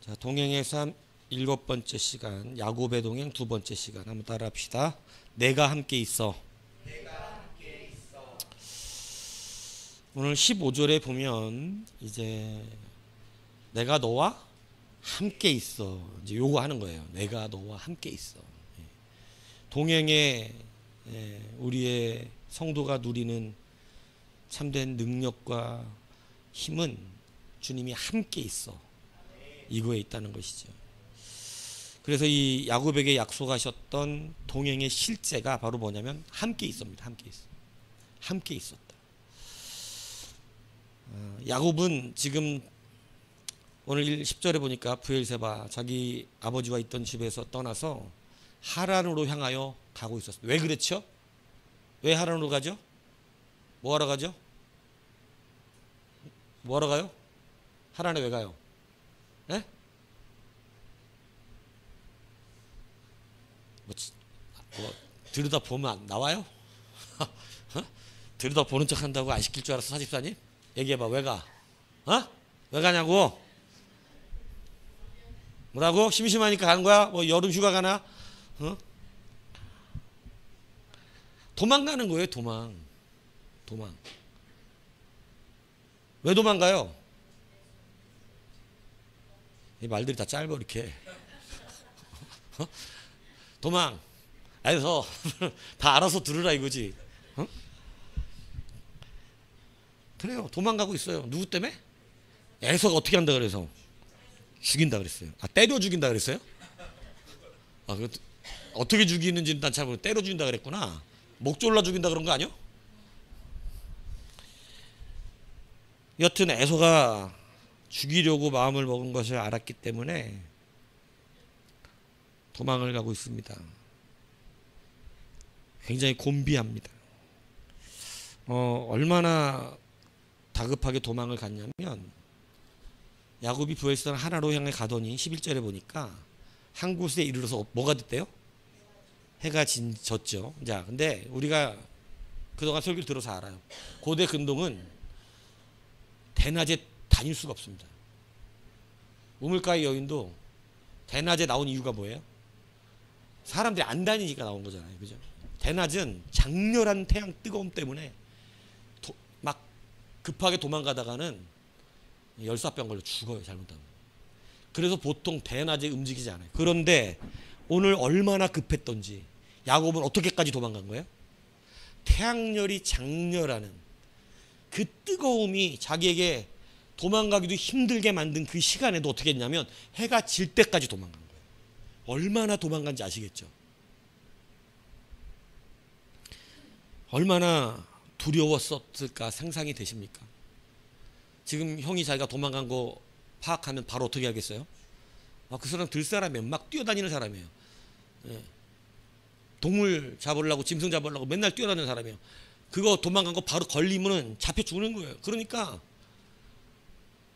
자, 동행의 삶 7번째 시간, 야곱의 동행 2번째 시간 한번 따라합시다. 내가 함께 있어. 오늘 15절에 보면 이제 내가 너와 함께 있어. 이제 요거 하는 거예요. 내가 너와 함께 있어. 동행에 우리의 성도가 누리는 참된 능력과 힘은 주님이 함께 있어. 이거에 있다는 것이죠. 그래서 이 야곱에게 약속하셨던 동행의 실제가 바로 뭐냐면 함께 있습니다. 함께 있어. 함께 있었다. 야곱은 지금 오늘 10절에 보니까 브엘세바 자기 아버지와 있던 집에서 떠나서 하란으로 향하여 가고 있었습니다. 왜 그렇죠? 왜 하란으로 가죠? 뭐 하러 가죠? 뭐 하러 가요? 하란에 왜 가요? 네? 뭐 들여다 보면 나와요? 들여다 보는 척 한다고 안 시킬 줄 알았어, 사집사님? 얘기해봐. 왜 가? 왜 가냐고? 뭐라고? 심심하니까 가는 거야? 뭐 여름 휴가 가나? 도망가는 거예요. 도망. 왜 도망가요? 이 말들이 다 짧아 이렇게. 도망. 그래서 다 알아서 들으라 이거지. 그래요. 도망가고 있어요. 누구 때문에? 에서가 어떻게 한다 그래서? 죽인다 그랬어요. 때려 죽인다 그랬어요? 어떻게 죽이는지는 난 잘 모르겠어. 때려 죽인다 그랬구나. 목 졸라 죽인다 그런 거 아니요? 여튼 에서가 죽이려고 마음을 먹은 것을 알았기 때문에 도망을 가고 있습니다. 굉장히 곤비합니다. 얼마나 다급하게 도망을 갔냐면 야곱이 브엘세바 하나로 향해 가더니 11절에 보니까 한 곳에 이르러서 뭐가 됐대요? 해가 졌죠. 자, 근데 우리가 그동안 설교를 들어서 알아요. 고대 근동은 대낮에 다닐 수가 없습니다. 우물가의 여인도 대낮에 나온 이유가 뭐예요? 사람들이 안 다니니까 나온 거잖아요. 그죠? 대낮은 장렬한 태양 뜨거움 때문에 막 급하게 도망가다가는 열사병 걸려 죽어요. 잘못하면. 그래서 보통 대낮에 움직이지 않아요. 그런데 오늘 얼마나 급했던지 야곱은 어떻게까지 도망간 거예요? 태양열이 장렬하는 그 뜨거움이 자기에게 도망가기도 힘들게 만든 그 시간에도 어떻게 했냐면 해가 질 때까지 도망간 거예요. 얼마나 도망간지 아시겠죠? 얼마나 두려웠을까 상상이 되십니까? 지금 형이 자기가 도망간 거 파악하면 바로 어떻게 하겠어요? 그 사람 들 사람이에요. 막 뛰어다니는 사람이에요. 동물 잡으려고 짐승 잡으려고 맨날 뛰어다니는 사람이에요. 그거 도망간 거 바로 걸리면 잡혀 죽는 거예요. 그러니까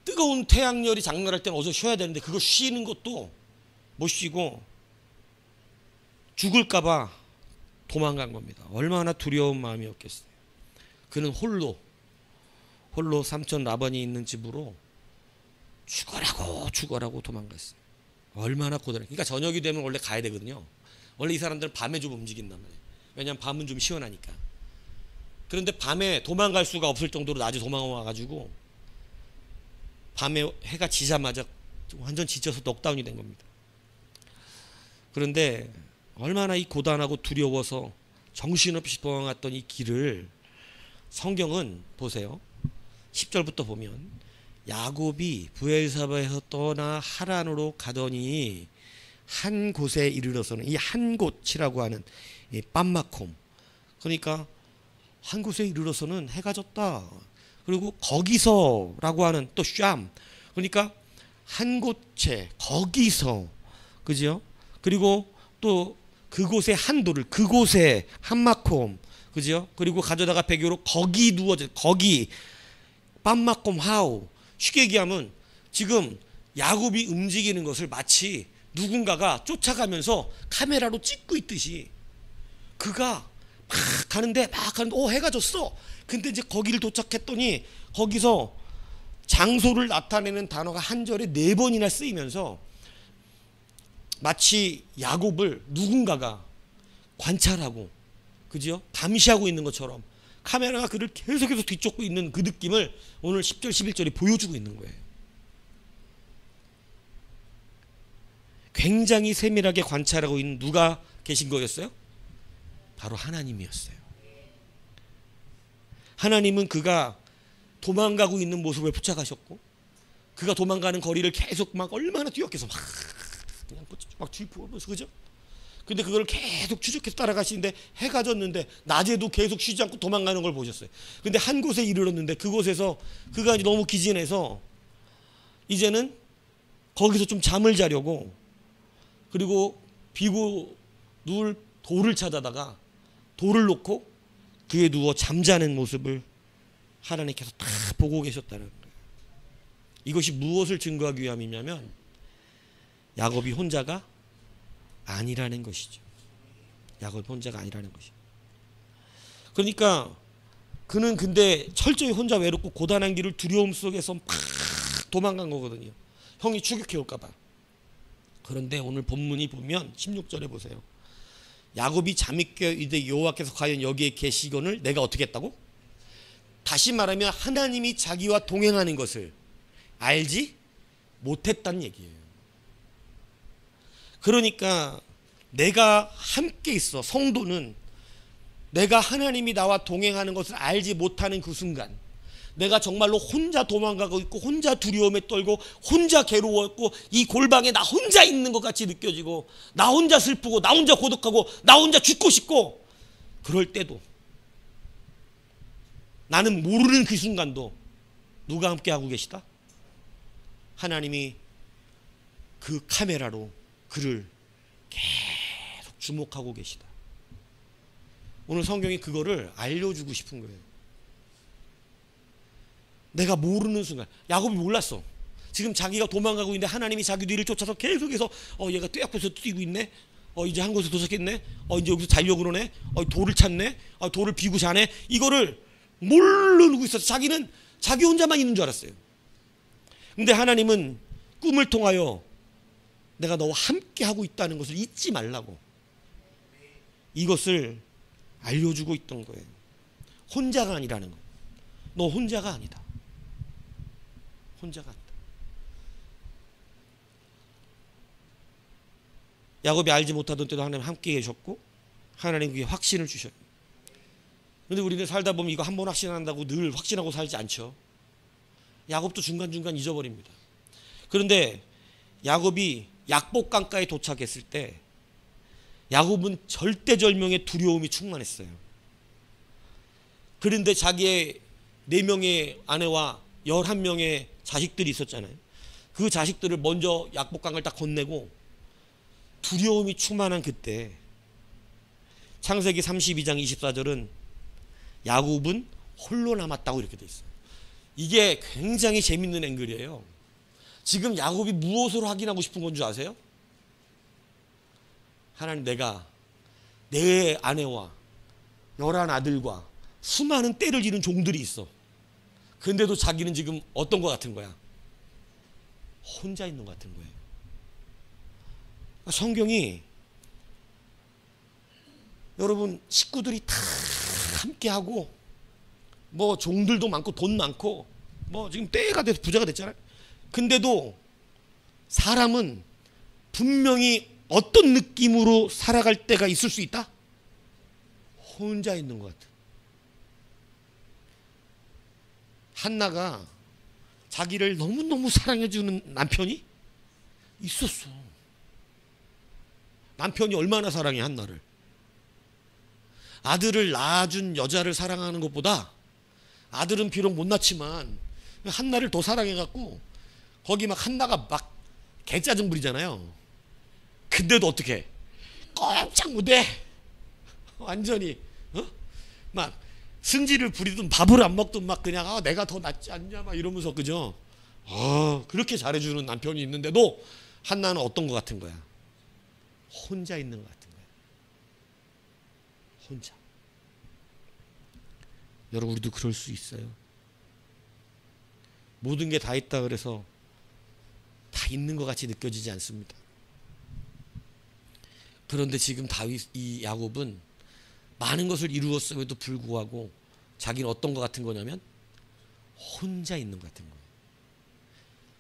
뜨거운 태양열이 장렬할 때는 어서 쉬어야 되는데 그거 쉬는 것도 못 쉬고 죽을까 봐 도망간 겁니다. 얼마나 두려운 마음이었겠어요. 그는 홀로 삼촌 라반이 있는 집으로 죽어라고 도망갔어요. 얼마나 고단해. 그러니까 저녁이 되면 원래 가야 되거든요. 원래 이 사람들은 밤에 좀 움직인단 말이에요. 왜냐하면 밤은 좀 시원하니까. 그런데 밤에 도망갈 수가 없을 정도로 낮에 도망와가지고 밤에 해가 지자마자 완전 지쳐서 넉다운이 된 겁니다. 그런데 얼마나 이 고단하고 두려워서 정신없이 도망갔던 이 길을 성경은 보세요. 10절부터 보면 야곱이 브엘세바에서 떠나 하란으로 가더니 한 곳에 이르러서는 이 한 곳이라고 하는 이 빰마콤, 그러니까 한 곳에 이르러서는 해가 졌다. 그리고 거기서라고 하는 또 샴, 그러니까 한 곳에 거기서, 그죠? 그리고 또 그곳에 한도를, 그곳에 한마콤, 그죠? 그리고 가져다가 배교로 거기 누워져, 거기 빰마콤 하우. 쉽게 얘기하면 지금 야곱이 움직이는 것을 마치 누군가가 쫓아가면서 카메라로 찍고 있듯이 그가 막 가는데 해가 졌어. 근데 이제 거기를 도착했더니 거기서 장소를 나타내는 단어가 한 절에 4번이나 쓰이면서 마치 야곱을 누군가가 관찰하고, 그죠? 감시하고 있는 것처럼 카메라가 그를 계속해서 뒤쫓고 있는 그 느낌을 오늘 10절 11절이 보여주고 있는 거예요. 굉장히 세밀하게 관찰하고 있는 누가 계신 거였어요? 바로 하나님이었어요. 하나님은 그가 도망가고 있는 모습을 포착하셨고, 그가 도망가는 거리를 계속 막 얼마나 뛰어께서 막 그냥 막 뒤보면서, 그죠? 근데 그걸 계속 추적해서 따라가시는데 해가 졌는데 낮에도 계속 쉬지 않고 도망가는 걸 보셨어요. 근데 한 곳에 이르렀는데 그곳에서 그가 너무 기진해서 이제는 거기서 좀 잠을 자려고, 그리고 비고 누울 돌을 찾아다가 돌을 놓고 그에 누워 잠자는 모습을 하나님께서 다 보고 계셨다는 거예요. 이것이 무엇을 증거하기 위함이냐면 야곱이 혼자가 아니라는 것이죠. 야곱이 혼자가 아니라는 것이죠. 그러니까 그는 근데 철저히 혼자 외롭고 고단한 길을 두려움 속에서 막 도망간 거거든요. 형이 추격해 올까 봐. 그런데 오늘 본문이 보면 16절에 보세요. 야곱이 잠이 깨어 이르되 여호와께서 과연 여기에 계시거늘 내가 어떻게 했다고? 다시 말하면 하나님이 자기와 동행하는 것을 알지 못했다는 얘기예요. 그러니까 내가 함께 있어, 성도는 내가 하나님이 나와 동행하는 것을 알지 못하는 그 순간, 내가 정말로 혼자 도망가고 있고 혼자 두려움에 떨고 혼자 괴로웠고 이 골방에 나 혼자 있는 것 같이 느껴지고 나 혼자 슬프고 나 혼자 고독하고 나 혼자 죽고 싶고, 그럴 때도 나는 모르는 그 순간도 누가 함께 하고 계시다? 하나님이 그 카메라로 그를 계속 주목하고 계시다. 오늘 성경이 그거를 알려주고 싶은 거예요. 내가 모르는 순간, 야곱이 몰랐어. 지금 자기가 도망가고 있는데 하나님이 자기 뒤를 쫓아서 계속해서 얘가 떼 앞에서 뛰고 있네. 이제 한 곳에 도착했네. 이제 여기서 자려고 그러네. 돌을 찾네. 돌을 비고 자네. 이거를 모르고 있었어. 자기는 자기 혼자만 있는 줄 알았어요. 근데 하나님은 꿈을 통하여 내가 너와 함께 하고 있다는 것을 잊지 말라고 이것을 알려주고 있던 거예요. 혼자가 아니라는 거예요. 너 혼자가 아니다. 혼자가 아니다. 야곱이 알지 못하던 때도 하나님 함께 계셨고 하나님 그게 확신을 주셔요. 그런데 우리는 살다 보면 이거 한 번 확신한다고 늘 확신하고 살지 않죠. 야곱도 중간중간 잊어버립니다. 그런데 야곱이 약복강가에 도착했을 때 야곱은 절대절명의 두려움이 충만했어요. 그런데 자기의 4명의 아내와 11명의 자식들이 있었잖아요. 그 자식들을 먼저 약복강을 딱 건네고 두려움이 충만한 그때 창세기 32장 24절은 야곱은 홀로 남았다고 이렇게 돼 있어요. 이게 굉장히 재밌는 앵글이에요. 지금 야곱이 무엇으로 확인하고 싶은 건 줄 아세요? 하나님, 내가 내 아내와 11아들과 수많은 떼를 지는 종들이 있어. 근데도 자기는 지금 어떤 것 같은 거야? 혼자 있는 것 같은 거예요. 성경이 여러분 식구들이 다 함께하고 뭐 종들도 많고 돈 많고 뭐 지금 때가 돼서 부자가 됐잖아요. 근데도 사람은 분명히 어떤 느낌으로 살아갈 때가 있을 수 있다? 혼자 있는 것 같아. 한나가 자기를 너무너무 사랑해주는 남편이 있었어. 남편이 얼마나 사랑해 한나를. 아들을 낳아준 여자를 사랑하는 것보다 아들은 비록 못 낳지만 한나를 더 사랑해갖고 거기 막 한나가 막 개짜증 부리잖아요. 근데도 어떻게 꼼짝 못해. 완전히 막 승질을 부리든 밥을 안 먹든 막 그냥 내가 더 낫지 않냐 막 이러면서, 그죠? 그렇게 잘해주는 남편이 있는데도 한나는 어떤 것 같은 거야? 혼자 있는 것 같은 거야. 혼자. 여러분, 우리도 그럴 수 있어요. 모든 게 다 있다 그래서 다 있는 것 같이 느껴지지 않습니다. 그런데 지금 이 야곱은 많은 것을 이루었음에도 불구하고 자기는 어떤 것 같은 거냐면 혼자 있는 것 같은 거예요.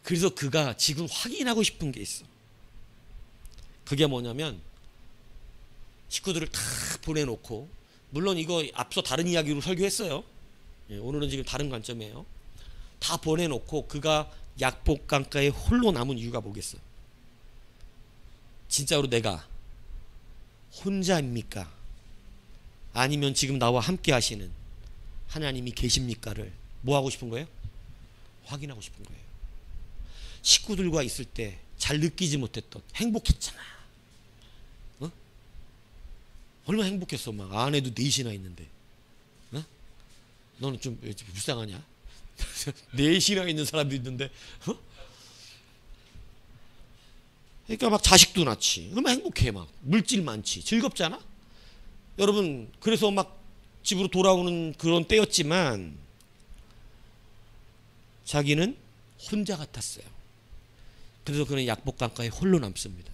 그래서 그가 지금 확인하고 싶은 게 있어. 그게 뭐냐면 식구들을 다 보내놓고, 물론 이거 앞서 다른 이야기로 설교했어요. 오늘은 지금 다른 관점이에요. 다 보내놓고 그가 약복 강가에 홀로 남은 이유가 뭐겠어? 진짜로 내가 혼자입니까? 아니면 지금 나와 함께 하시는 하나님이 계십니까를 뭐 하고 싶은 거예요? 확인하고 싶은 거예요. 식구들과 있을 때 잘 느끼지 못했던, 행복했잖아. 어? 얼마나 행복했어. 막 아내도 넷이나 있는데. 어? 너는 좀 불쌍하냐? 넷이나 있는 사람도 있는데. 어? 그러니까 막 자식도 낳지. 얼마나 행복해. 막 물질 많지. 즐겁잖아. 여러분, 그래서 막 집으로 돌아오는 그런 때였지만 자기는 혼자 같았어요. 그래서 그는 약복 강가에 홀로 남습니다.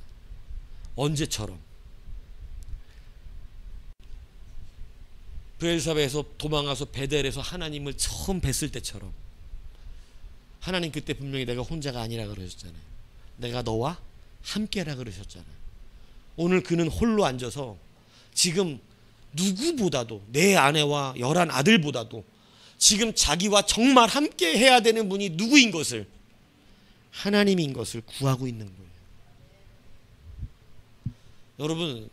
언제처럼? 브엘사베에서 도망가서 베델에서 하나님을 처음 뵀을 때처럼. 하나님 그때 분명히 내가 혼자가 아니라 그러셨잖아요. 내가 너와 함께라 그러셨잖아요. 오늘 그는 홀로 앉아서 지금 누구보다도, 내 아내와 11 아들보다도 지금 자기와 정말 함께 해야 되는 분이 누구인 것을, 하나님인 것을 구하고 있는 거예요. 여러분,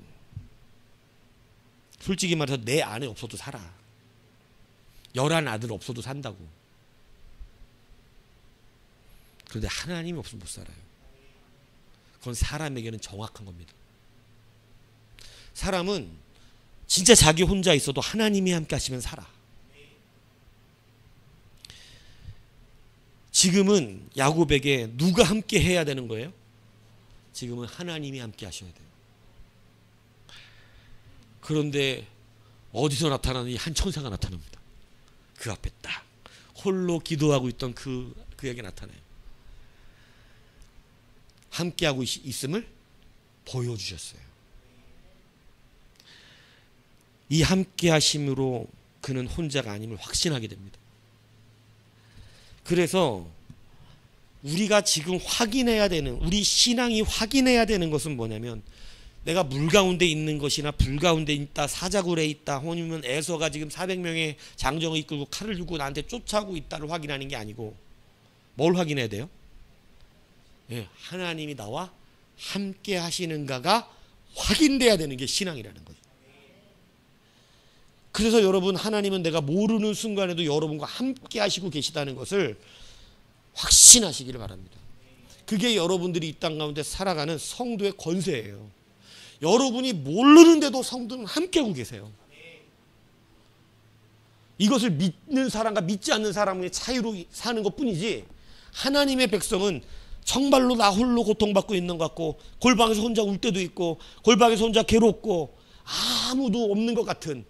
솔직히 말해서 내 아내 없어도 살아. 11 아들 없어도 산다고. 그런데 하나님이 없으면 못 살아요. 그건 사람에게는 정확한 겁니다. 사람은 진짜 자기 혼자 있어도 하나님이 함께 하시면 살아. 지금은 야곱에게 누가 함께 해야 되는 거예요? 지금은 하나님이 함께 하셔야 돼요. 그런데 어디서 나타나니 한 천사가 나타납니다. 그 앞에 딱 홀로 기도하고 있던 그에게 나타나요. 함께하고 있음을 보여주셨어요. 이 함께하심으로 그는 혼자가 아님을 확신하게 됩니다. 그래서 우리가 지금 확인해야 되는, 우리 신앙이 확인해야 되는 것은 뭐냐면, 내가 물 가운데 있는 것이나 불 가운데 있다, 사자굴에 있다, 아니면 에서가 지금 400명의 장정을 이끌고 칼을 들고 나한테 쫓아오고 있다를 확인하는 게 아니고 뭘 확인해야 돼요? 하나님이 나와 함께 하시는가가 확인돼야 되는 게 신앙이라는 거예요. 그래서 여러분, 하나님은 내가 모르는 순간에도 여러분과 함께 하시고 계시다는 것을 확신하시기를 바랍니다. 그게 여러분들이 이 땅 가운데 살아가는 성도의 권세예요. 여러분이 모르는데도 성도는 함께하고 계세요. 이것을 믿는 사람과 믿지 않는 사람의 차이로 사는 것뿐이지, 하나님의 백성은 정말로 나 홀로 고통받고 있는 것 같고, 골방에서 혼자 울 때도 있고, 골방에서 혼자 괴롭고, 아무도 없는 것 같은,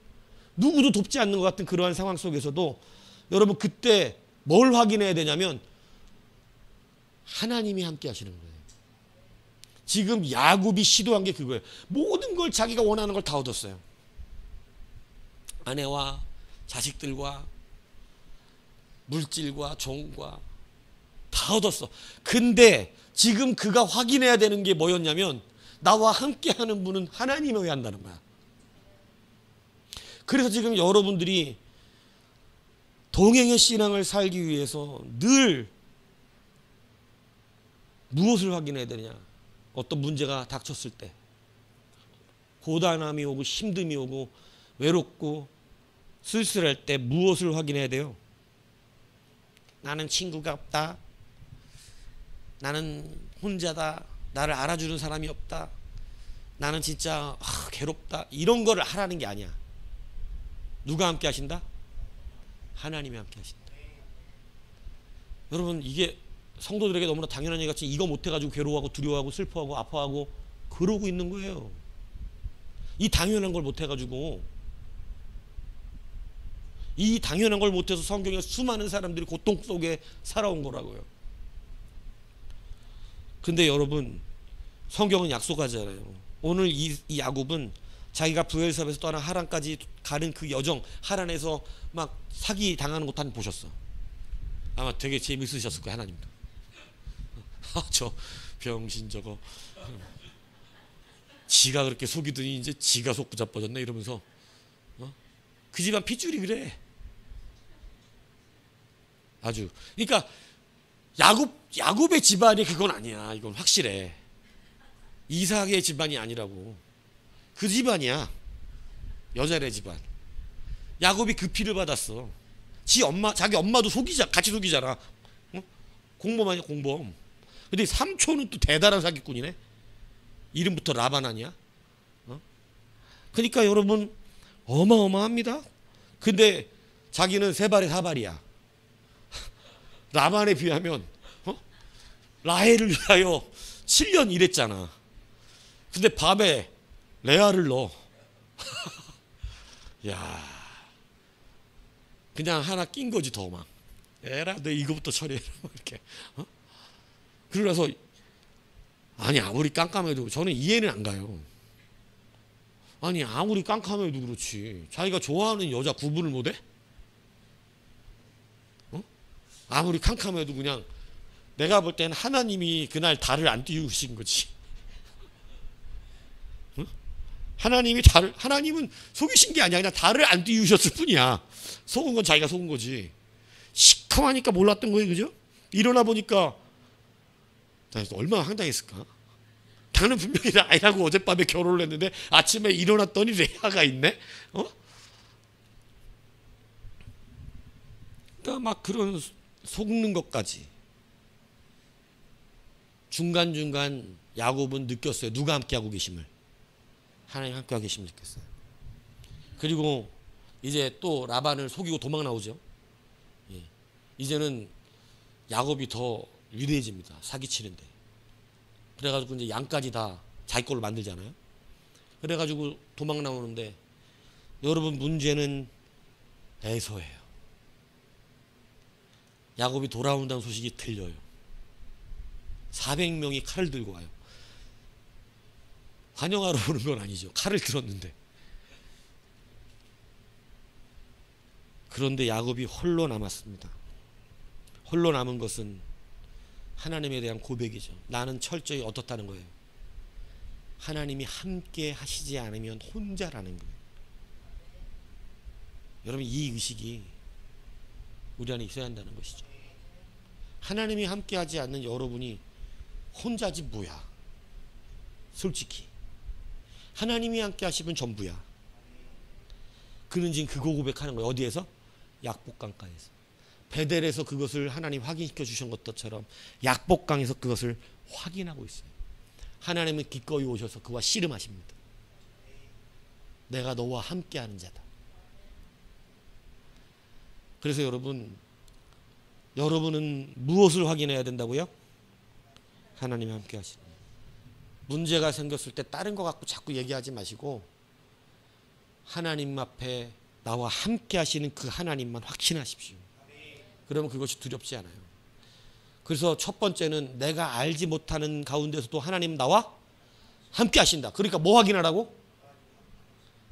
누구도 돕지 않는 것 같은 그러한 상황 속에서도 여러분, 그때 뭘 확인해야 되냐면 하나님이 함께 하시는 거예요. 지금 야곱이 시도한 게 그거예요. 모든 걸 자기가 원하는 걸 다 얻었어요. 아내와 자식들과 물질과 종과 다 얻었어. 근데 지금 그가 확인해야 되는 게 뭐였냐면, 나와 함께 하는 분은 하나님이어야 한다는 거야. 그래서 지금 여러분들이 동행의 신앙을 살기 위해서 늘 무엇을 확인해야 되느냐? 어떤 문제가 닥쳤을 때, 고단함이 오고 힘듦이 오고 외롭고 쓸쓸할 때 무엇을 확인해야 돼요? 나는 친구가 없다. 나는 혼자다. 나를 알아주는 사람이 없다. 나는 진짜 괴롭다. 이런 거를 하라는 게 아니야. 누가 함께 하신다? 하나님이 함께 하신다. 여러분, 이게 성도들에게 너무나 당연한 얘기 같이 이거 못해가지고 괴로워하고 두려워하고 슬퍼하고 아파하고 그러고 있는 거예요. 이 당연한 걸 못해가지고 이 당연한 걸 못해서 성경에 수많은 사람들이 고통 속에 살아온 거라고요. 근데 여러분, 성경은 약속하잖아요. 오늘 이 야곱은 자기가 브엘사에서 떠나 하란까지 가는 그 여정, 하란에서 막 사기 당하는 것도 한번 보셨어. 아마 되게 재밌으셨을 거예요, 하나님도. 저 병신 저거. 지가 그렇게 속이더니 이제 지가 속고 자빠졌네 이러면서. 그 집안 핏줄이 그래. 아주. 그러니까 야곱의 집안이 그건 아니야. 이건 확실해. 이삭의 집안이 아니라고. 그 집안이야. 여자의 집안. 야곱이 그 피를 받았어. 자기 엄마도 같이 속이잖아. 공범 아니야, 공범. 근데 삼촌은 또 대단한 사기꾼이네. 이름부터 라반 아니야? 그러니까 여러분, 어마어마합니다. 근데 자기는 세 발에 사발이야. 라반에 비하면 라헬을 위하여 7년 일했잖아. 근데 밥에 레아를 넣어. 야, 그냥 하나 낀 거지 더 막. 에라, 너 이거부터 처리해라 이렇게. 그러라서 아니 아무리 깜깜해도 저는 이해는 안 가요. 아니 아무리 깜깜해도 그렇지. 자기가 좋아하는 여자 구분을 못해? 아무리 캄캄해도 그냥 내가 볼 때는 하나님이 그날 달을 안 띄우신 거지. 하나님은 속이신 게 아니야. 그냥 달을 안 띄우셨을 뿐이야. 속은 건 자기가 속은 거지. 시커하니까 몰랐던 거예요, 그죠? 일어나 보니까 얼마나 황당했을까? 나는 분명히 라헬하고 어젯밤에 결혼을 했는데 아침에 일어났더니 레아가 있네. 그러니까 막 그런 속는 것까지. 중간중간 야곱은 느꼈어요. 누가 함께하고 계심을. 하나님 함께하고 계심을 느꼈어요. 그리고 이제 또 라반을 속이고 도망 나오죠. 이제는 야곱이 더 위대해집니다. 사기치는데. 그래가지고 이제 양까지 다 자기 걸로 만들잖아요. 그래가지고 도망 나오는데 여러분 문제는 에서예요. 야곱이 돌아온다는 소식이 들려요. 400명이 칼을 들고 와요. 환영하러 오는 건 아니죠. 칼을 들었는데. 그런데 야곱이 홀로 남았습니다. 홀로 남은 것은 하나님에 대한 고백이죠. 나는 철저히 어떻다는 거예요. 하나님이 함께 하시지 않으면 혼자라는 거예요. 여러분 이 의식이 우리 안에 있어야 한다는 것이죠. 하나님이 함께 하지 않는 여러분이 혼자지 뭐야. 솔직히 하나님이 함께 하시면 전부야. 그는 지금 그거 고백하는 거예요. 어디에서? 약복강가에서. 베델에서 그것을 하나님 확인시켜 주신 것처럼 약복강에서 그것을 확인하고 있어요. 하나님은 기꺼이 오셔서 그와 씨름하십니다. 내가 너와 함께하는 자다. 그래서 여러분은 무엇을 확인해야 된다고요? 하나님이 함께 하시는. 문제가 생겼을 때 다른 거 갖고 자꾸 얘기하지 마시고 하나님 앞에 나와 함께 하시는 그 하나님만 확신하십시오. 그러면 그것이 두렵지 않아요. 그래서 첫 번째는 내가 알지 못하는 가운데서도 하나님 나와 함께 하신다. 그러니까 뭐 확인하라고?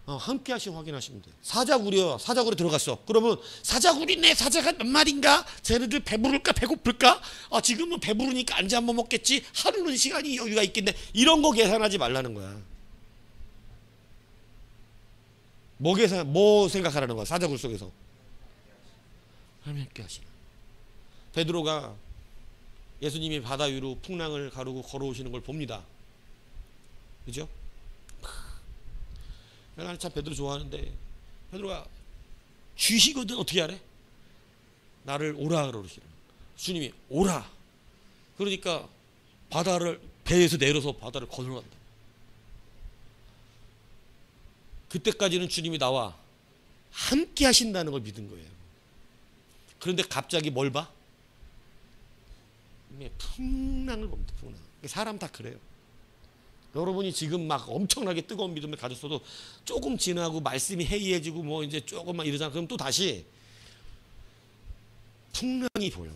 함께 하시면 확인하시면 돼요. 사자굴이요. 사자굴에 들어갔어. 그러면 사자굴이네. 사자가 몇 마리인가? 쟤네들 배부를까 배고플까? 지금은 배부르니까 안주 한번 먹겠지. 하루는 시간이 여유가 있겠네. 이런 거 계산하지 말라는 거야. 뭐 생각하라는 거야? 사자굴 속에서 하나님 함께 하시나. 베드로가 예수님이 바다 위로 풍랑을 가르고 걸어오시는 걸 봅니다. 그죠? 나는 참 베드로 좋아하는데 베드로가 쥐시거든. 어떻게 하래? 나를 오라 그러시는. 주님이 오라. 그러니까 바다를 배에서 내려서 바다를 건너간다. 그때까지는 주님이 나와 함께 하신다는 걸 믿은 거예요. 그런데 갑자기 뭘 봐? 풍랑을 봅니다. 풍랑. 사람 다 그래요. 여러분이 지금 막 엄청나게 뜨거운 믿음을 가졌어도 조금 지나고 말씀이 해이해지고 뭐 이제 조금만 이러잖아. 그럼 또 다시 풍랑이 보여.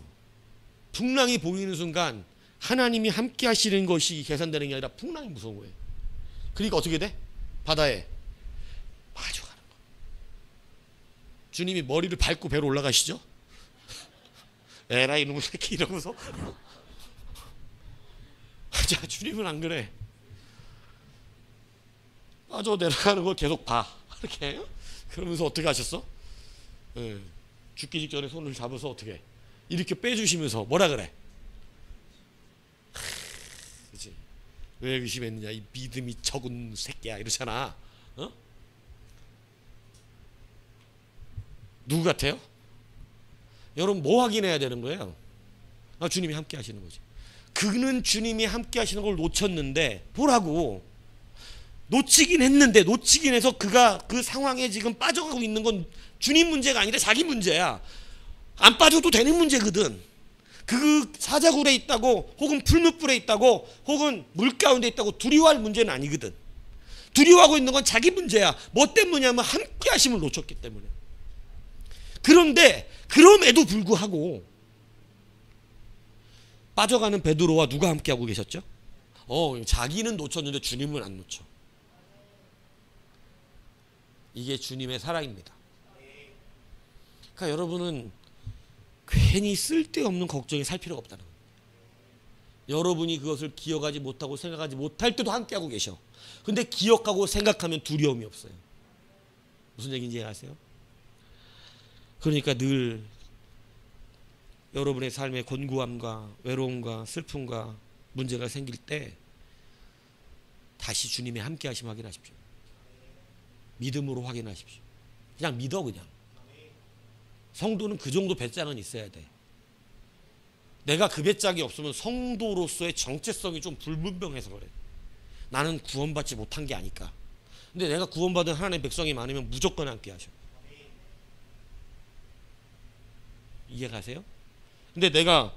풍랑이 보이는 순간 하나님이 함께 하시는 것이 계산되는 게 아니라 풍랑이 무서운 거예요. 그러니까 어떻게 돼? 바다에 마주가는 거. 주님이 머리를 밟고 배로 올라가시죠? 에라이 놈의 새끼 이러면서 자, 주님은 안 그래. 빠져 내려가는 걸 계속 봐. 이렇게. 그러면서 어떻게 하셨어? 죽기 직전에 손을 잡아서 어떻게 이렇게 빼주시면서 뭐라 그래? 그치? 왜 의심했느냐? 이 믿음이 적은 새끼야. 이러잖아. 어? 누구 같아요? 여러분 뭐 확인해야 되는 거예요? 주님이 함께 하시는 거지. 그는 주님이 함께 하시는 걸 놓쳤는데 보라고. 놓치긴 했는데 놓치긴 해서 그가 그 상황에 지금 빠져가고 있는 건 주님 문제가 아니라 자기 문제야. 안 빠져도 되는 문제거든. 그 사자굴에 있다고 혹은 풀무불에 있다고 혹은 물 가운데 있다고 두려워할 문제는 아니거든. 두려워하고 있는 건 자기 문제야. 뭐 때문이냐면 함께 하심을 놓쳤기 때문에. 그런데 그럼에도 불구하고 빠져가는 베드로와 누가 함께 하고 계셨죠? 자기는 놓쳤는데 주님은 안 놓쳐. 이게 주님의 사랑입니다. 그러니까 여러분은 괜히 쓸데없는 걱정이 살 필요가 없다는 거예요. 여러분이 그것을 기억하지 못하고 생각하지 못할 때도 함께하고 계셔. 근데 기억하고 생각하면 두려움이 없어요. 무슨 얘기인지 아세요? 그러니까 늘 여러분의 삶에 곤고함과 외로움과 슬픔과 문제가 생길 때 다시 주님의 함께 하심 확인하십시오. 믿음으로 확인하십시오. 그냥 믿어. 그냥 성도는 그 정도 배짱은 있어야 돼. 내가 그 배짱이 없으면 성도로서의 정체성이 좀 불분명해서 그래. 나는 구원받지 못한 게 아닐까. 근데 내가 구원받은 하나님의 백성이 많으면 무조건 함께 하셔. 이해가세요? 근데 내가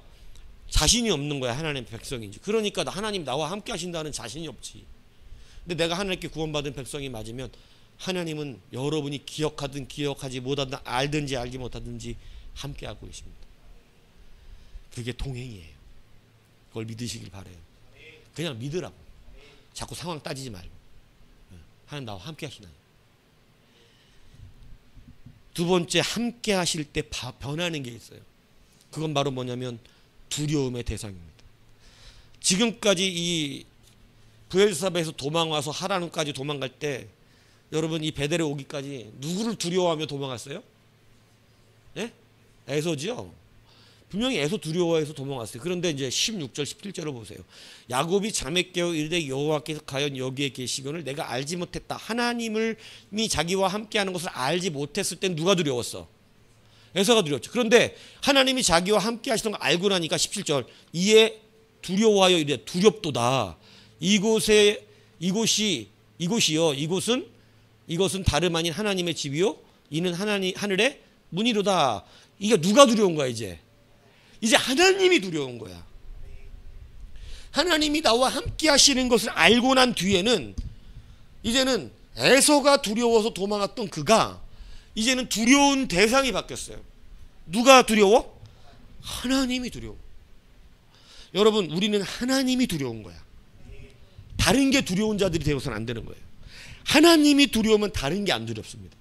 자신이 없는 거야. 하나님의 백성인지. 그러니까 하나님 나와 함께 하신다는 자신이 없지. 근데 내가 하나님께 구원받은 백성이 맞으면 하나님은 여러분이 기억하든 기억하지 못하든 알든지 알지 못하든지 함께하고 계십니다. 그게 동행이에요. 그걸 믿으시길 바라요. 그냥 믿으라고. 자꾸 상황 따지지 말고. 하나님 나와 함께 하시나요? 두 번째, 함께 하실 때 변하는 게 있어요. 그건 바로 뭐냐면 두려움의 대상입니다. 지금까지 이 브엘사바에서 도망와서 하란까지 도망갈 때 여러분 이 베델에 오기까지 누구를 두려워하며 도망갔어요? 예? 에서지요. 분명히 에서 두려워해서 도망갔어요. 그런데 이제 16절 17절을 보세요. 야곱이 잠에 깨어 이르되 여호와께서 과연 여기에 계시거늘 내가 알지 못했다. 하나님이 자기와 함께하는 것을 알지 못했을 땐 누가 두려웠어? 에서가 두려웠죠. 그런데 하나님이 자기와 함께 하시는 걸 알고 나니까 17절 이에 두려워하여 이르되 두렵도다. 이것은 다름 아닌 하나님의 집이요 이는 하늘의 문이로다. 이게 누가 두려운 거야? 이제 하나님이 두려운 거야. 하나님이 나와 함께 하시는 것을 알고 난 뒤에는 이제는 에서가 두려워서 도망갔던 그가 이제는 두려운 대상이 바뀌었어요. 누가 두려워? 하나님이 두려워. 여러분, 우리는 하나님이 두려운 거야. 다른 게 두려운 자들이 되어서는 안 되는 거예요. 하나님이 두려우면 다른 게 안 두렵습니다.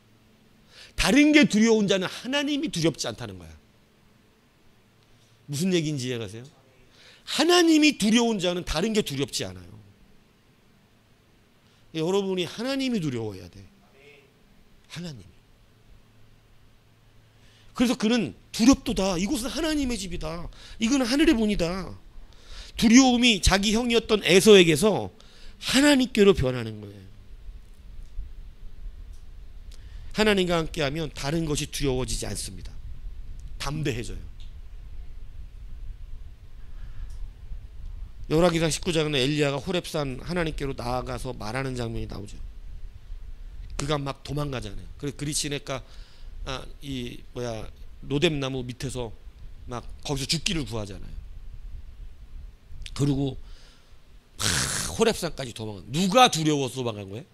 다른 게 두려운 자는 하나님이 두렵지 않다는 거야. 무슨 얘기인지 이해가세요? 하나님이 두려운 자는 다른 게 두렵지 않아요. 여러분이 하나님이 두려워야 돼. 하나님. 그래서 그는 두렵도다. 이곳은 하나님의 집이다. 이건 하늘의 문이다. 두려움이 자기 형이었던 에서에게서 하나님께로 변하는 거예요. 하나님과 함께하면 다른 것이 두려워지지 않습니다. 담대해져요. 열왕기상 19장은 엘리야가 호렙산 하나님께로 나아가서 말하는 장면이 나오죠. 그가 막 도망가잖아요. 그래서 그리시네가 로뎀나무 밑에서 막 거기서 죽기를 구하잖아요. 그리고 막 호렙산까지 도망간. 누가 두려워서 도망간 거예요?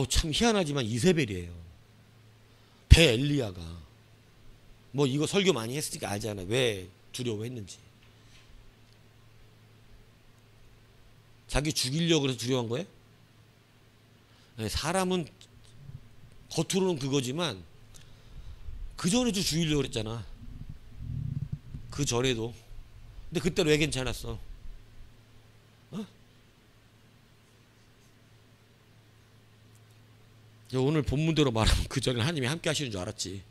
참 희한하지만 이세벨이에요. 배 엘리야가. 뭐 이거 설교 많이 했으니까 알잖아. 왜 두려워했는지. 자기 죽이려고 해서 두려워한 거예요? 사람은 겉으로는 그거지만 그 전에도 죽이려고 그랬잖아. 그 전에도. 근데 그때는 왜 괜찮았어? 오늘 본문대로 말하면 그 전에 하나님이 함께 하시는 줄 알았지.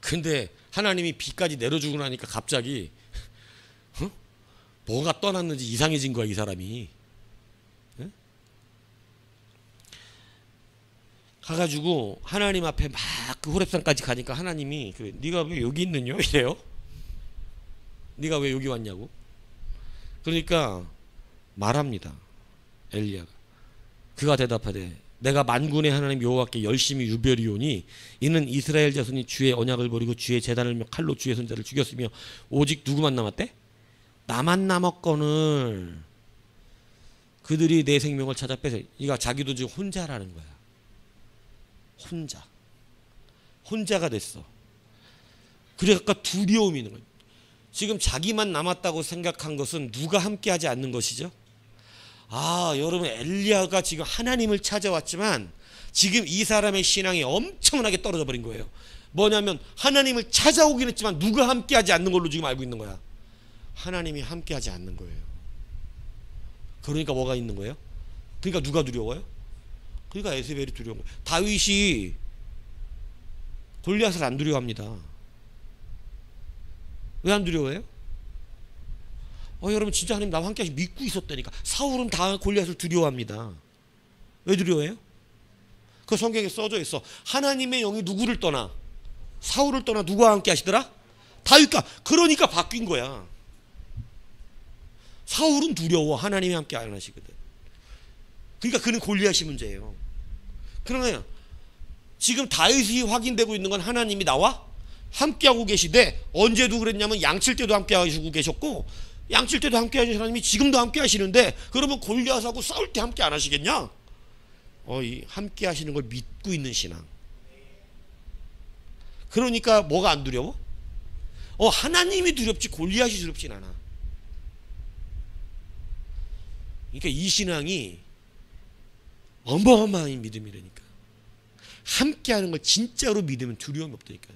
근데 하나님이 비까지 내려주고 나니까 갑자기 뭐가 떠났는지 이상해진 거야 이 사람이. 가가지고 하나님 앞에 막 그 호렙산까지 가니까 하나님이 네가 왜 여기 있느냐 이래요. 네가 왜 여기 왔냐고. 그러니까 말합니다. 엘리야가. 그가 대답하되 내가 만군의 하나님 여호와께 열심히 유별이오니 이는 이스라엘 자손이 주의 언약을 버리고 주의 제단을 칼로 주의 손자를 죽였으며 오직 누구만 남았대? 나만 남았거늘 그들이 내 생명을 찾아 뺏어. 그러니까 자기도 지금 혼자라는 거야. 혼자가 됐어. 그러니까 두려움이 있는 거야. 지금 자기만 남았다고 생각한 것은 누가 함께하지 않는 것이죠. 여러분 엘리야가 지금 하나님을 찾아왔지만 지금 이 사람의 신앙이 엄청나게 떨어져 버린 거예요. 뭐냐면 하나님을 찾아오긴 했지만 누가 함께하지 않는 걸로 지금 알고 있는 거야. 하나님이 함께하지 않는 거예요. 그러니까 뭐가 있는 거예요? 그러니까 누가 두려워요? 그러니까 에세벨이 두려운 거예요. 다윗이 골리앗을 안 두려워합니다. 왜 안 두려워해요? 여러분 진짜 하나님 나와 함께 하시 믿고 있었다니까. 사울은 다 골리앗을 두려워합니다. 왜 두려워해요? 그 성경에 써져 있어. 하나님의 영이 누구를 떠나? 사울을 떠나 누구와 함께 하시더라? 다윗과. 그러니까 바뀐 거야. 사울은 두려워. 하나님이 함께 안 하시거든. 그러니까 그는 골리앗이 문제예요. 그러면 지금 다윗이 확인되고 있는 건 하나님이 나와 함께하고 계시되 언제도 그랬냐면 양칠 때도 함께하시고 계셨고 양칠 때도 함께하시는 하나님이 지금도 함께하시는데 그러면 골리앗하고 싸울 때 함께 안 하시겠냐? 이 함께하시는 걸 믿고 있는 신앙. 그러니까 뭐가 안 두려워? 하나님이 두렵지 골리앗이 두렵진 않아. 그러니까 이 신앙이 어마어마한 믿음이라니까. 함께하는 걸 진짜로 믿으면 두려움이 없다니까.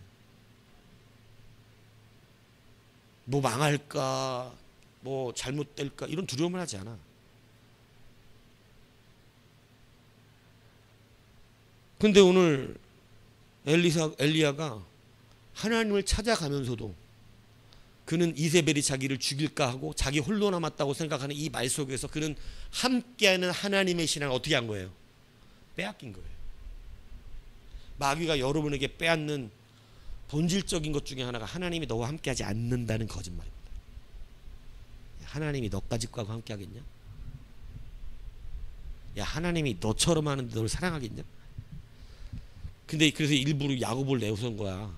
뭐 망할까, 뭐 잘못될까 이런 두려움을 하지 않아. 근데 오늘 엘리야가 하나님을 찾아가면서도 그는 이세벨이 자기를 죽일까 하고 자기 홀로 남았다고 생각하는 이 말 속에서 그는 함께하는 하나님의 신앙을 어떻게 한 거예요? 빼앗긴 거예요. 마귀가 여러분에게 빼앗는 본질적인 것 중에 하나가 하나님이 너와 함께하지 않는다는 거짓말입니다. 하나님이 너까지 하고 함께하겠냐? 야, 하나님이 너처럼 하는데 너를 사랑하겠냐? 근데 그래서 일부러 야곱을 내세운 거야.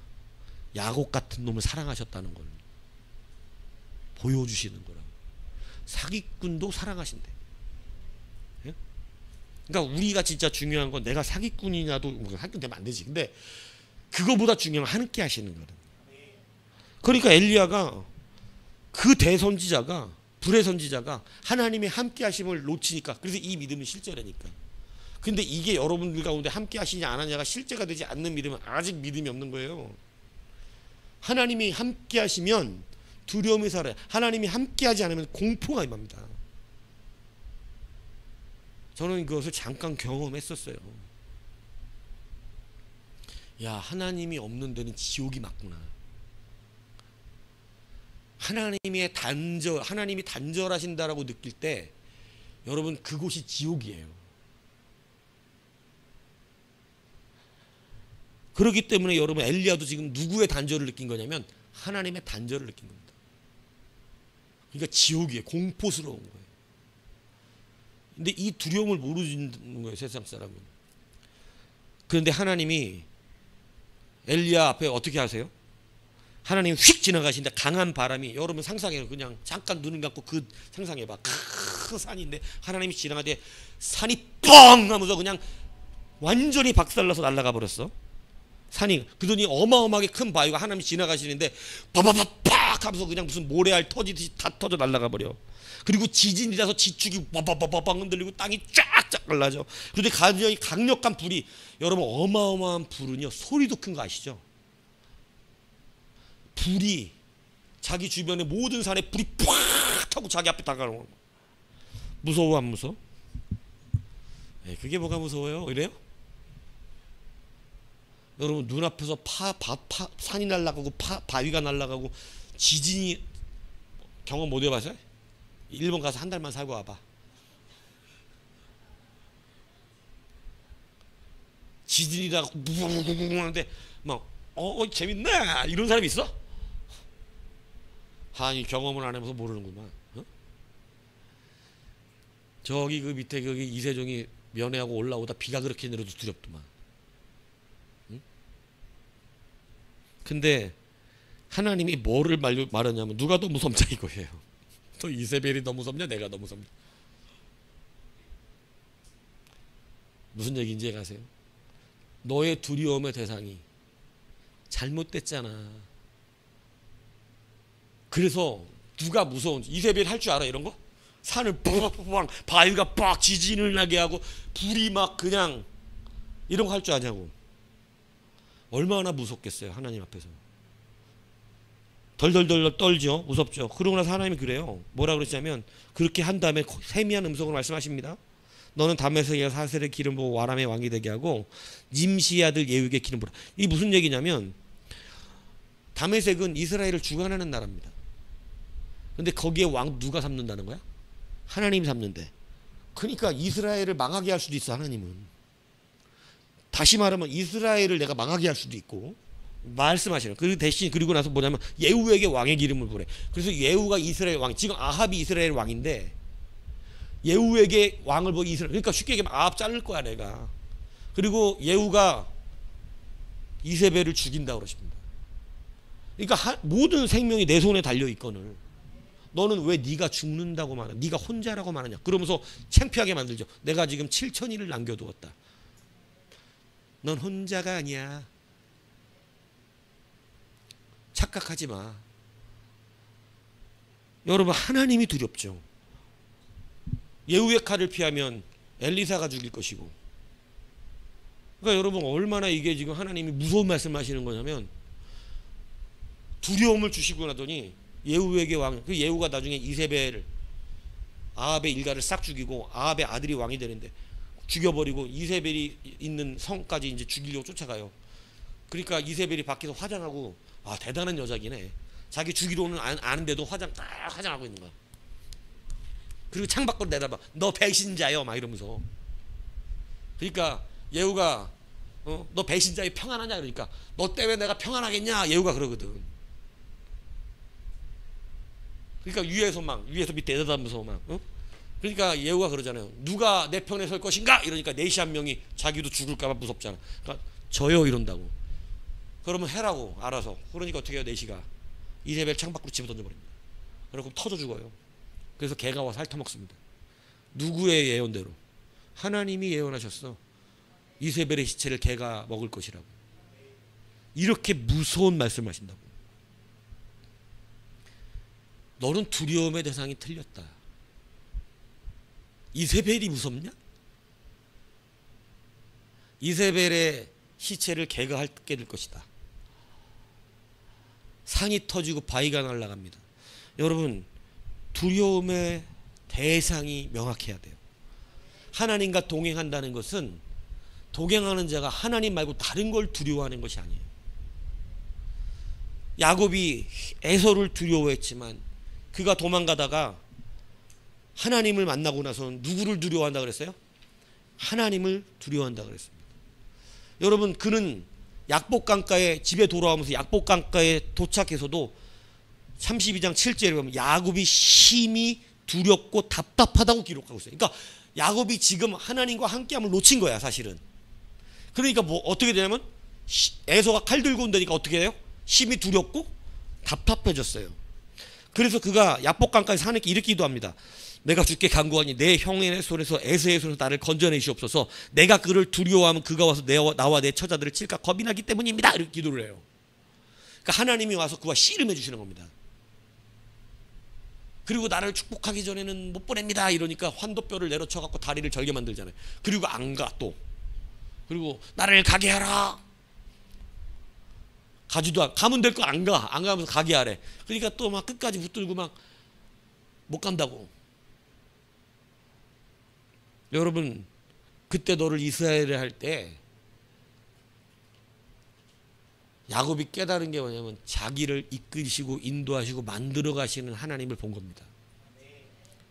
야곱 같은 놈을 사랑하셨다는 걸 보여주시는 거라. 사기꾼도 사랑하신대. 예? 그러니까 우리가 진짜 중요한 건 내가 사기꾼이냐도 사기꾼 되면 안 되지. 근데 그거보다 중요한 건 함께 하시는 거라. 그러니까 엘리야가 그 대선지자가 불의 선지자가 하나님의 함께 하심을 놓치니까 그래서 이 믿음은 실제라니까. 근데 이게 여러분들 가운데 함께 하시냐 안 하냐가 실제가 되지 않는 믿음은 아직 믿음이 없는 거예요. 하나님이 함께 하시면 두려움이 사라요. 하나님이 함께 하지 않으면 공포가 임합니다. 저는 그것을 잠깐 경험했었어요. 야, 하나님이 없는 데는 지옥이 맞구나. 하나님이 단절하신다라고 느낄 때 여러분 그곳이 지옥이에요. 그렇기 때문에 여러분 엘리야도 지금 누구의 단절을 느낀 거냐면 하나님의 단절을 느낀 겁니다. 그러니까 지옥이에요. 공포스러운 거예요. 근데 이 두려움을 모르는 거예요, 세상 사람은. 그런데 하나님이 엘리야 앞에 어떻게 하세요? 하나님이 휙 지나가시는데 강한 바람이, 여러분 상상해요. 그냥 잠깐 눈을 감고 그 상상해봐. 큰 산인데 하나님이 지나가는데 산이 뻥 하면서 그냥 완전히 박살나서 날아가 버렸어. 산이. 그러더니 어마어마하게 큰 바위가 하나님이 지나가시는데 바바바박 하면서 그냥 무슨 모래알 터지듯이 다 터져 날아가 버려. 그리고 지진이라서 지축이 바바바바박 흔들리고 땅이 쫙쫙 갈라져. 그런데 굉장히 강력한 불이, 여러분 어마어마한 불은요 소리도 큰 거 아시죠? 불이 자기 주변에 모든 산에 불이 팍 하고 자기 앞에 다가오는 거예요. 무서워 안 무서워? 네, 그게 뭐가 무서워요? 이래요? 여러분 눈앞에서 산이 날아가고 바위가 날아가고 지진이 경험 못 해봤어요? 일본 가서 한 달만 살고 와봐. 지진이라고 무궁무궁 하는데 막 재밌네 이런 사람이 있어? 아니 경험을 안 해봐서 모르는구만. 어? 저기 그 밑에 거기 이세종이 면회하고 올라오다 비가 그렇게 내려도 두렵더만. 응? 근데 하나님이 뭐를 말하냐면 누가 더 무섭냐 이거예요. 또 이세벨이 더 무섭냐 내가 더 무섭냐. 무슨 얘기인지 아세요? 너의 두려움의 대상이 잘못됐잖아. 그래서 누가 무서운지. 이세벨 할 줄 알아 이런 거? 산을 빡빡 바위가 빡 지진을 나게 하고 불이 막 그냥 이런 거 할 줄 아냐고. 얼마나 무섭겠어요 하나님 앞에서. 덜덜덜 떨죠. 무섭죠. 그러고 나서 하나님이 그래요. 뭐라 그러시냐면 그렇게 한 다음에 세미한 음성으로 말씀하십니다. 너는 다메섹의 사셀의 기름 부어 와람의 왕이 되게 하고 nim시의 아들 예후에게 기름 부어라. 이게 무슨 얘기냐면 다메섹은 이스라엘을 주관하는 나라입니다. 근데 거기에 왕 누가 삼는다는 거야? 하나님이 삼는데. 그러니까 이스라엘을 망하게 할 수도 있어 하나님은. 다시 말하면 이스라엘을 내가 망하게 할 수도 있고 말씀하시는. 그 대신 그리고 나서 뭐냐면 예후에게 왕의 기름을 부으래. 그래서 예후가 이스라엘 왕. 지금 아합이 이스라엘 왕인데 예후에게 왕을 보기 이스라엘. 그러니까 쉽게 얘기하면 아합 자를 거야 내가. 그리고 예후가 이세벨을 죽인다고 그러십니다. 그러니까 모든 생명이 내 손에 달려 있거늘 너는 왜 네가 죽는다고 말하냐, 네가 혼자라고 말하냐. 그러면서 창피하게 만들죠. 내가 지금 7,000인을 남겨두었다. 넌 혼자가 아니야. 착각하지 마. 여러분 하나님이 두렵죠. 예후의 칼을 피하면 엘리사가 죽일 것이고. 그러니까 여러분 얼마나 이게 지금 하나님이 무서운 말씀하시는 거냐면 두려움을 주시고 나더니 예후에게 왕. 그 예후가 나중에 이세벨 아합의 일가를 싹 죽이고 아합의 아들이 왕이 되는데 죽여버리고 이세벨이 있는 성까지 이제 죽이려고 쫓아가요. 그러니까 이세벨이 밖에서 화장하고 아 대단한 여자기네. 자기 죽이로는 아는데도 화장하고 있는 거야. 그리고 창밖으로 내다봐. 너 배신자요 막 이러면서. 그러니까 예후가 너 배신자에 평안하냐 그러니까 너 때문에 내가 평안하겠냐 예후가 그러거든. 그러니까 위에서 밑에 내다보면서 막 그러니까 예후가 그러잖아요. 누가 내 편에 설 것인가 이러니까 넷이 한 명이 자기도 죽을까봐 무섭잖아. 그러니까 저요 이런다고. 그러면 해라고 알아서. 그러니까 어떻게 해요 넷이가 이세벨 창밖으로 집어 던져버립니다. 그리고 터져 죽어요. 그래서 개가 와서 핥아먹습니다. 누구의 예언대로? 하나님이 예언하셨어. 이세벨의 시체를 개가 먹을 것이라고. 이렇게 무서운 말씀을 하신다고. 너는 두려움의 대상이 틀렸다. 이세벨이 무섭냐? 이세벨의 시체를 개가 핥게 될 것이다. 산이 터지고 바위가 날아갑니다. 여러분 두려움의 대상이 명확해야 돼요. 하나님과 동행한다는 것은 동행하는 자가 하나님 말고 다른 걸 두려워하는 것이 아니에요. 야곱이 에서를 두려워했지만 그가 도망가다가 하나님을 만나고 나서는 누구를 두려워한다 그랬어요? 하나님을 두려워한다 그랬습니다. 여러분 그는 약복강가에 집에 돌아오면서 약복강가에 도착해서도 32장 7절에 보면 야곱이 심히 두렵고 답답하다고 기록하고 있어요. 그러니까 야곱이 지금 하나님과 함께함을 놓친 거야 사실은. 그러니까 뭐 어떻게 되냐면 에서가 칼 들고 온다니까 어떻게 해요? 심히 두렵고 답답해졌어요. 그래서 그가 야복강까지 사내께 이렇게 기도합니다. 내가 주께 간구하니 내 형의 손에서 에서의 손에서 나를 건져내시옵소서. 내가 그를 두려워하면 그가 와서 나와 내 처자들을 칠까 겁이 나기 때문입니다. 이렇게 기도를 해요. 그러니까 하나님이 와서 그와 씨름해 주시는 겁니다. 그리고 나를 축복하기 전에는 못 보냅니다. 이러니까 환도뼈를 내려쳐갖고 다리를 절개 만들잖아요. 그리고 안 가 또. 그리고 나를 가게 하라. 가지도 가면 될 거 안 가. 안 가면서 가게 하래. 그러니까 또 막 끝까지 붙들고 막 못 간다고. 여러분 그때 너를 이스라엘에 할 때 야곱이 깨달은 게 뭐냐면 자기를 이끄시고 인도하시고 만들어 가시는 하나님을 본 겁니다.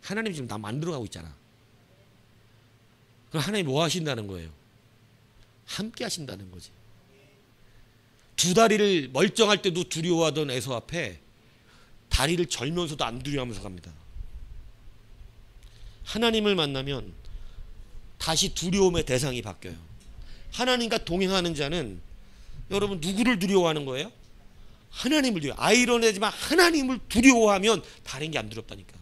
하나님 지금 나 만들어 가고 있잖아. 그럼 하나님 뭐 하신다는 거예요? 함께 하신다는 거지. 두 다리를 멀쩡할 때도 두려워하던 에서 앞에 다리를 절면서도 안 두려워하면서 갑니다. 하나님을 만나면 다시 두려움의 대상이 바뀌어요. 하나님과 동행하는 자는 여러분 누구를 두려워하는 거예요? 하나님을 두려워. 아이러니하지만 하나님을 두려워하면 다른 게 안 두렵다니까.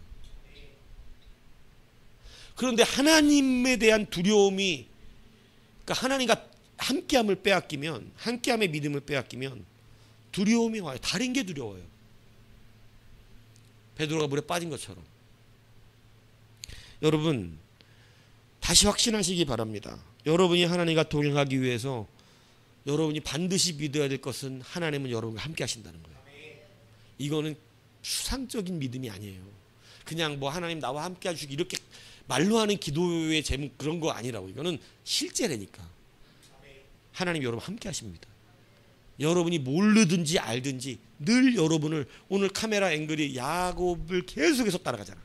그런데 하나님에 대한 두려움이, 그러니까 하나님과 함께함을 빼앗기면, 함께함의 믿음을 빼앗기면 두려움이 와요. 다른 게 두려워요. 베드로가 물에 빠진 것처럼. 여러분 다시 확신하시기 바랍니다. 여러분이 하나님과 동행하기 위해서 여러분이 반드시 믿어야 될 것은 하나님은 여러분과 함께 하신다는 거예요. 이거는 추상적인 믿음이 아니에요. 그냥 뭐 하나님 나와 함께 하시기 이렇게 말로 하는 기도의 제목 그런 거 아니라고. 이거는 실제라니까. 하나님 여러분 함께 하십니다. 여러분이 모르든지 알든지 늘 여러분을, 오늘 카메라 앵글이 야곱을 계속해서 따라가잖아.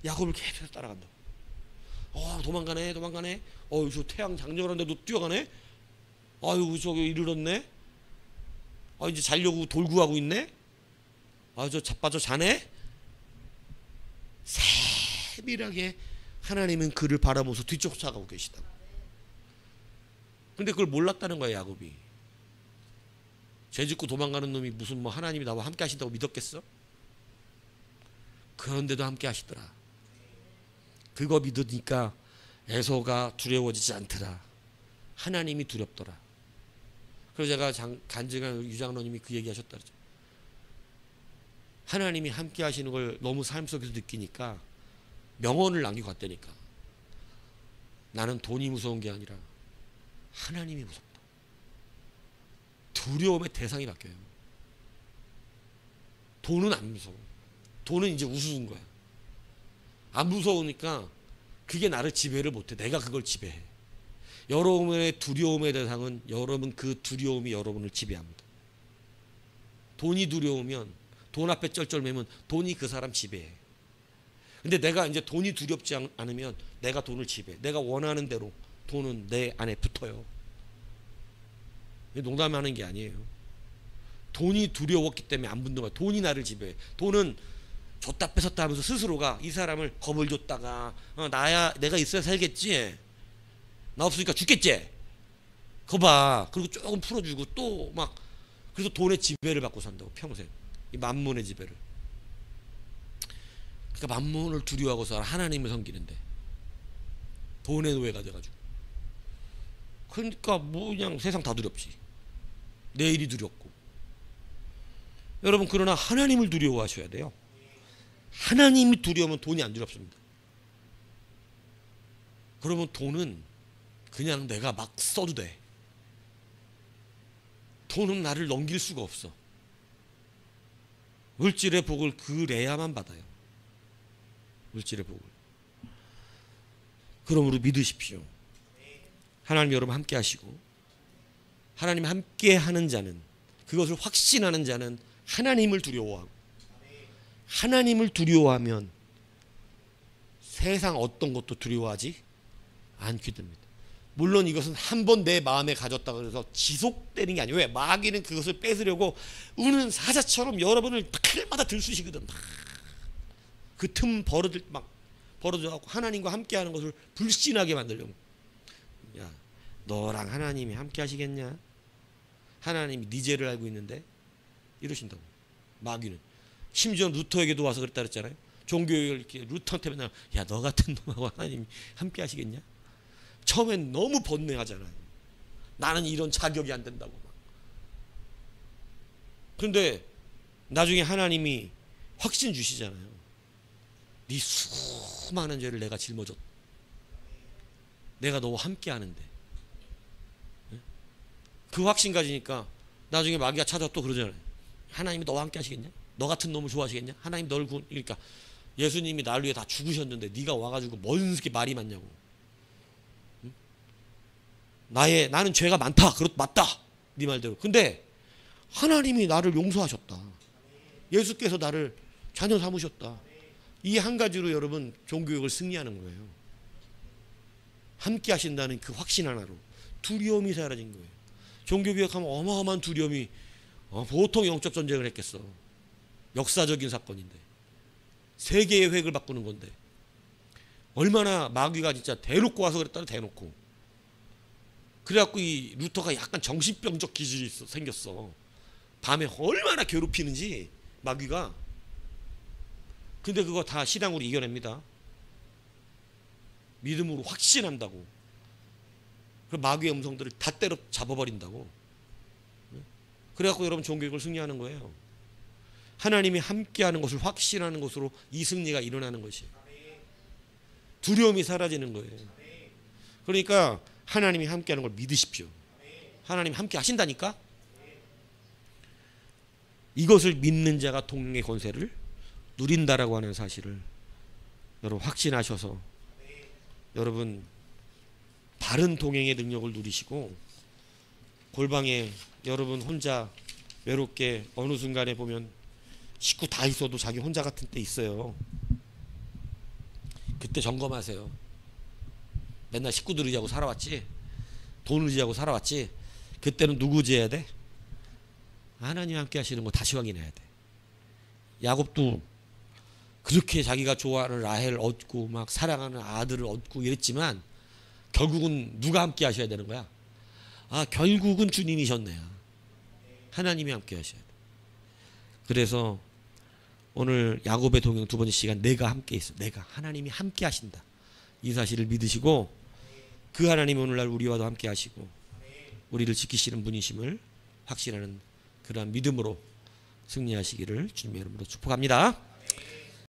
야곱을 계속해서 따라간다. 도망가네. 저 태양 장렬한데도 뛰어가네. 아유 저기 이르렀네. 이제 자려고 돌구하고 있네. 저 자빠져 자네. 세밀하게 하나님은 그를 바라보면서 뒤쫓아가고 계시다. 근데 그걸 몰랐다는 거야 야곱이. 죄짓고 도망가는 놈이 무슨 뭐 하나님이 나와 함께 하신다고 믿었겠어? 그런데도 함께 하시더라. 그거 믿으니까 에서가 두려워지지 않더라. 하나님이 두렵더라. 그래서 제가 간증한 유장로님이 그 얘기 하셨다 그러죠. 하나님이 함께 하시는 걸 너무 삶 속에서 느끼니까 명언을 남기고 갔다니까. 나는 돈이 무서운 게 아니라 하나님이 무섭다. 두려움의 대상이 바뀌어요. 돈은 안 무서워. 돈은 이제 우스운 거야. 안 무서우니까 그게 나를 지배를 못해. 내가 그걸 지배해. 여러분의 두려움의 대상은 여러분 그 두려움이 여러분을 지배합니다. 돈이 두려우면, 돈 앞에 쩔쩔매면 돈이 그 사람 지배해. 근데 내가 이제 돈이 두렵지 않으면 내가 돈을 지배해. 내가 원하는 대로 돈은 내 안에 붙어요. 농담하는 게 아니에요. 돈이 두려웠기 때문에 안 붙는 거야. 돈이 나를 지배해. 돈은 줬다 뺏었다 하면서 스스로가 이 사람을 겁을 줬다가 나야 내가 있어야 살겠지. 나 없으니까 죽겠지. 거봐. 그리고 조금 풀어주고 또 막, 그래서 돈의 지배를 받고 산다고 평생. 이 만문의 지배를. 그러니까 만문을 두려워하고서 하나님을 섬기는데 돈의 노예가 돼가지고. 그러니까 뭐 그냥 세상 다 두렵지. 내일이 두렵고. 여러분 그러나 하나님을 두려워하셔야 돼요. 하나님이 두려우면 돈이 안 두렵습니다. 그러면 돈은 그냥 내가 막 써도 돼. 돈은 나를 넘길 수가 없어. 물질의 복을 그래야만 받아요. 물질의 복을. 그러므로 믿으십시오. 하나님 여러분 함께 하시고, 하나님 함께 하는 자는, 그것을 확신하는 자는 하나님을 두려워하고, 하나님을 두려워하면 세상 어떤 것도 두려워하지 않게 됩니다. 물론 이것은 한 번 내 마음에 가졌다고 해서 지속되는 게 아니에요. 왜? 마귀는 그것을 뺏으려고 우는 사자처럼 여러분을 칼마다 들쑤시거든. 그 틈 벌어져갖고 하나님과 함께하는 것을 불신하게 만들려고. 야, 너랑 하나님이 함께 하시겠냐? 하나님이 네 죄를 알고 있는데 이러신다고. 마귀는. 심지어 루터에게도 와서 그랬다 그랬잖아요. 종교를 이렇게 루터한테 맨날 야 너 같은 놈하고 하나님이 함께 하시겠냐? 처음엔 너무 번뇌하잖아요. 나는 이런 자격이 안 된다고 막. 그런데 나중에 하나님이 확신 주시잖아요. 네 수많은 죄를 내가 짊어졌다. 내가 너와 함께 하는데. 그 확신 가지니까 나중에 마귀가 찾아 또 그러잖아요. 하나님이 너와 함께 하시겠냐? 너 같은 놈을 좋아하시겠냐? 하나님 너를 그러니까 예수님이 나를 위해 다 죽으셨는데 네가 와가지고 뭔 그렇게 말이 많냐고. 응? 나는 죄가 많다. 맞다. 네 말대로. 근데 하나님이 나를 용서하셨다. 예수께서 나를 자녀 삼으셨다. 이 한 가지로 여러분 종교육을 승리하는 거예요. 함께 하신다는 그 확신 하나로 두려움이 사라진 거예요. 종교개혁하면 어마어마한 두려움이 보통 영적 전쟁을 했겠어. 역사적인 사건인데 세계의 획을 바꾸는 건데 얼마나 마귀가 진짜 대놓고 와서 그랬다. 대놓고. 그래갖고 이 루터가 약간 정신병적 기질이 생겼어. 밤에 얼마나 괴롭히는지 마귀가. 근데 그거 다 신앙으로 이겨냅니다. 믿음으로 확신한다고. 그 마귀의 음성들을 다 때려 잡아버린다고. 그래갖고 여러분 종교육을 승리하는 거예요. 하나님이 함께하는 것을 확신하는 것으로 이 승리가 일어나는 것이에요. 두려움이 사라지는 거예요. 그러니까 하나님이 함께하는 걸 믿으십시오. 하나님이 함께 하신다니까. 이것을 믿는 자가 동행의 권세를 누린다라고 하는 사실을 여러분 확신하셔서 여러분 다른 동행의 능력을 누리시고 골방에 여러분 혼자 외롭게 어느 순간에 보면 식구 다 있어도 자기 혼자 같은 때 있어요. 그때 점검하세요. 맨날 식구들 의지하고 살아왔지, 돈 의지하고 살아왔지. 그때는 누구 의지해야 돼? 하나님 함께 하시는 거 다시 확인해야 돼. 야곱도 그렇게 자기가 좋아하는 라헬을 얻고 막 사랑하는 아들을 얻고 이랬지만 결국은 누가 함께 하셔야 되는 거야? 결국은 주님이셨네요. 하나님이 함께 하셔야 돼. 그래서 오늘 야곱의 동행 두 번째 시간 내가 함께 있어. 내가 하나님이 함께 하신다. 이 사실을 믿으시고 그 하나님이 오늘날 우리와도 함께 하시고 우리를 지키시는 분이심을 확신하는 그러한 믿음으로 승리하시기를 주님의 이름으로 축복합니다.